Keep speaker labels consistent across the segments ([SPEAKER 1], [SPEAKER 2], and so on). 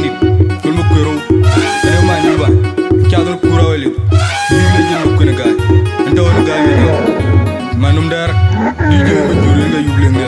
[SPEAKER 1] ni kul mu kuro ene ma ni ba chador kura wali ni le jinu kun ga ndo on ga mi manum dar di jo mu jure nga yuble nga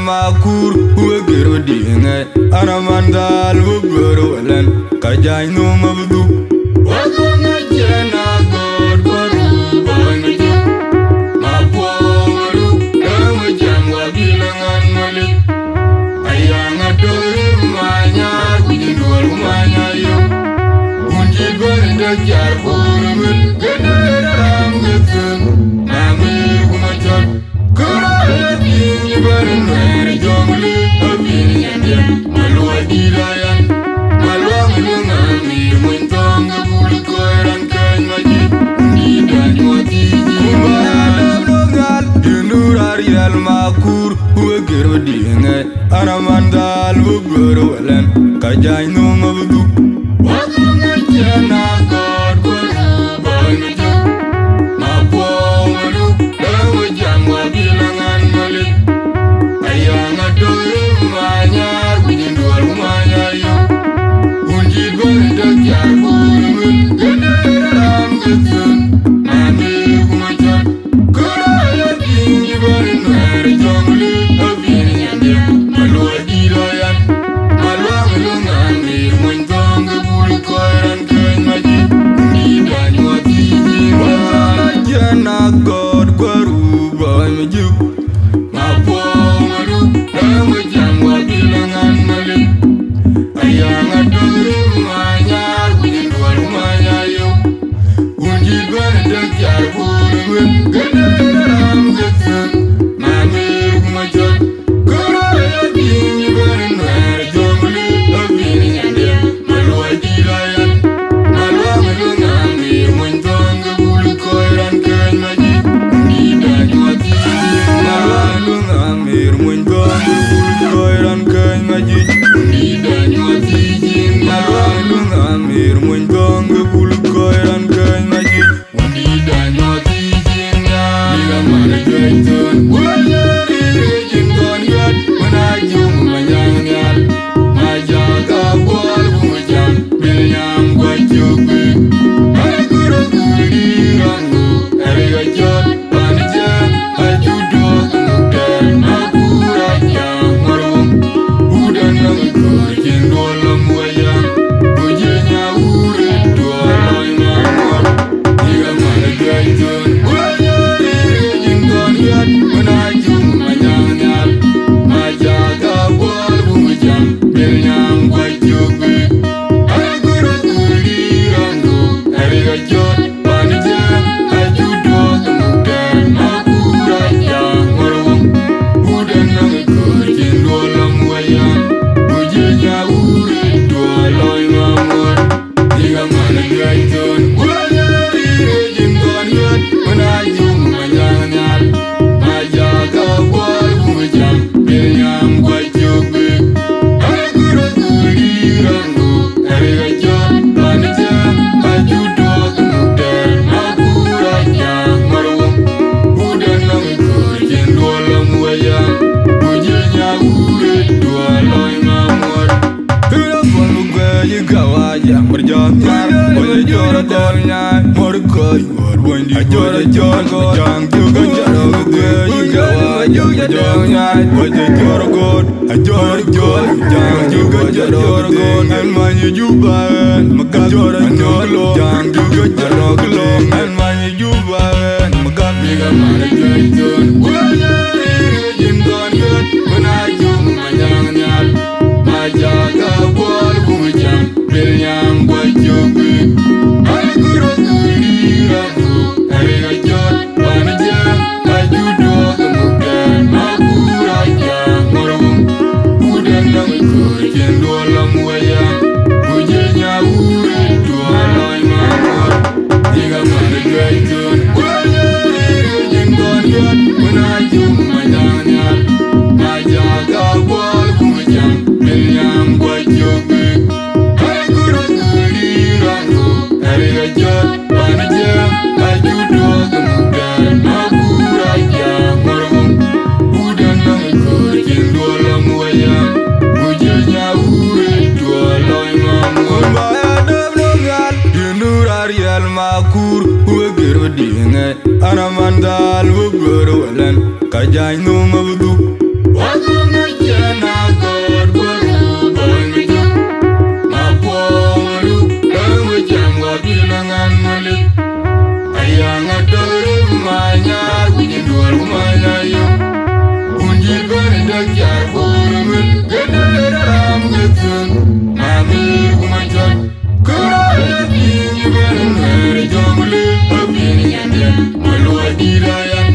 [SPEAKER 1] makur wegero dinge aramandal wegero len kajay no mabdu wagona jena god goru bangi maporu ewe jamwa bilangan mali ayanga dori manya kujindwal manya yo unji bende jar kurumul gedera ramgetun nami kumajot kura yini barin jomli abini yande malwa dirayan malwa mulungami muntong bul koran kan maji nida nyoti kumbagal dunurar yal makur wegero dinge aramandal wegero len kajay no mabdu wagona jana god koru bangi maporu dawo jamwa bilangan mali ayanga dori manyar kujindwal manya yo unji bende jar kurumul gedera ramgetun nami kumajot kura yini barin were jomli abini yande malwa dirayan malwa mulungami muntong bul koran kan maji nida nyoti wala jana god gwaru bangi maporu ewe jamwa bilangan mali ayanga dori manyar kujindwal manya yo unji bende jar kurumul gedera ramgetun nami kumajot kura yini barin were jomli abini yande malwa dirayan malwa mulungami muntong bul koran kan maji nida nyoti malwa mulungami muntong bul koran kan maji nida nyoti malwa mulungami muntong bul koran kan maji nida nyoti niga mana joitun wanyari jingon yat manajum manyangal majaga bol bumujam bilyam gwajugbe aguro kulirangu eriga jot panija ajudo muter magura jamarum udan nangkur jindolam wayang ujenya ure dualai ngamor niga mana joitun wanyari jingon yat manajum manyangal majaga bol bumujam bilyam gwajugbe aguro kulirangu eriga jot panija ajudo muter magura jamarum udan nangkur jindolam wayang ujenya ure dualai ngamor niga mana joitun wanyari jingon yat manajum manyangal majaga bol bumujam bilyam gwajugbe aguro kulirangu eriga jot panija ajudo muter magura jamarum udan nangkur jindolam wayang ujenya ure dualai ngamor kura bolu gayi gawaja berjamar boleh jora dolnya morkoy bondi ajora jora jang juga jaro gayi gawaja berjamnya boleh jora god ajora jora jang juga jaro god almanya juban makan jora jolo jang juga jaro glong almanya juban makan niga mana joitun wanyari jingon yat manajum manyangal majaga bol bumujam bilyam gwajugbe aguro kulirangu eriga jot panija ajudo muter magura jamarum udan nangkur jindolam wayang ujenya ure dualai ngamor niga mana joitun wanyari jingon yat manajum no mabudu Waganga jana God gwaru boy me ju Ma po malu Dama jangwa bilangan malik Ayanga dore manya Kujindwar manya yu Unjir bani dakjar burumun Gedera ram getun Mami kumajat Kuraya bingi bani nere jomuli Abini yandian Malwa dirayan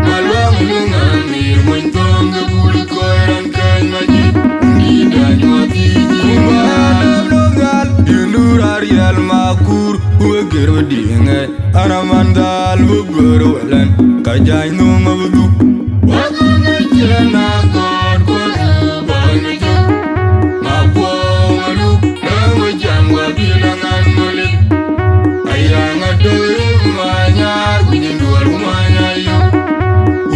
[SPEAKER 1] Malwa mulungamir Mwentonga bulu koiran kain majid Undida nyuati jimbadam logal Yunur arial makur Uwegir wadingai Aramandal bugur walan Kajay no mabudu Waganga jana God gwaru boy me ju Ma po malu Dama jangwa bilangan malik Ayanga dore manyar Kujindwar manya yu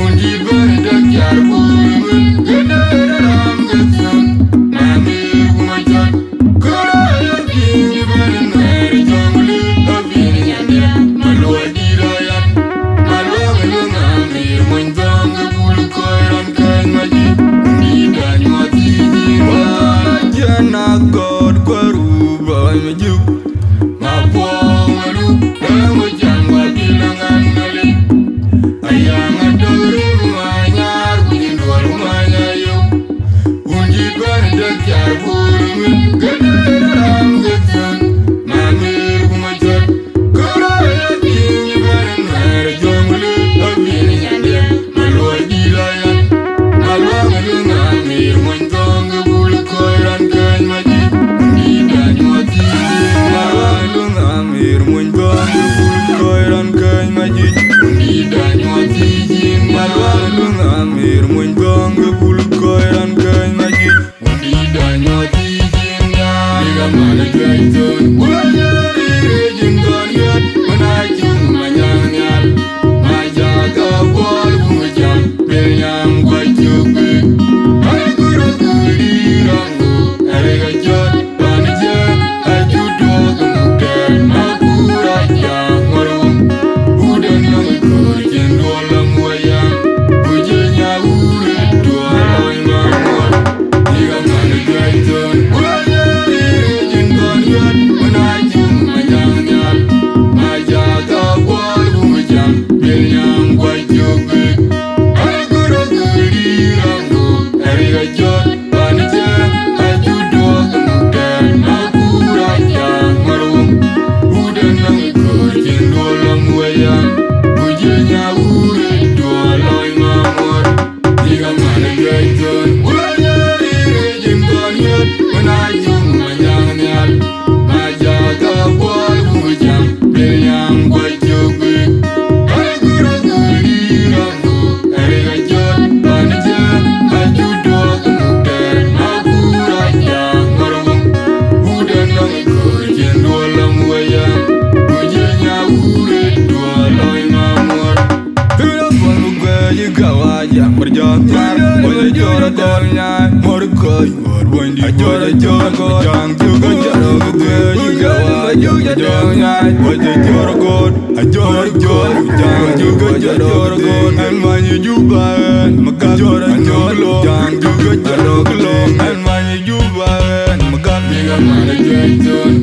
[SPEAKER 1] Unjir bani dakjar burumun Gedera ram getun Mamir kumajat Kuraya bingi bani nere jomuli Abini yandian Malwa dirayan Malwa mulungamir Mwentonga bulu koiran kain majid Undida nyuati jimbadam Jana God gwaru boy me ju Ma po malu Dama jangwa bilangan malik Ayanga dore manyar Kujindwar manya yu Unjir bani dakjar burumun Gedera ram getun Mamir kumajat Kuraya bingi bani nere jomuli Abini yandian Malwa dirayan Malwa mulungamir Mwentonga bulu koiran kain majid Undida nyuati Malwa mulungamir Mwentonga bulu koiran kain majid Undida nyuati Malwa mulungamir Mwentonga bulu koiran kain majid Undida nyuati Liga mana gaitun Wanyari rejim ganyat Menajum manyanyal Majaga bol bumujam Benyam gwajugwe Hai guru guri rangu Erega jod Banija Ajudo gemuter Makura jang marum Udan nang ikur jendolam wayang Bujenya ure dua loy mamor Liga mana gaitun Wanyari rejim ganyat Menajum manyanyal Majaga bol bumujam Benyam gwajugwe Hai guru guri rangu Erega jod Banija Ajudo gemuter Makura jang marum Udan nang ikur jendolam wayang Bujenya ure dua loy mamor Liga mana gaitun Wanyari rejim ganyat Menajum manyanyal Majaga bol bumujam Benyam gwajugwe Hai guru guri rangu Erega jod Banija Ajudo gemuter Makura jang marum Udan nang ikur jendolam wayang Bujenya ure dua loy mamor Hira panu gaya gawaja Berjantar Wajah jora golnya Morgoy Warbondi Ajora jora gol Jang juga jarang gaya gawaja Berjantar Wajah jora gol Ajora jora Jang juga jarang gol Elmanyi jubahan Megan jora jolo Jang juga jarang gol Elmanyi jubahan Megan Liga mana gaitun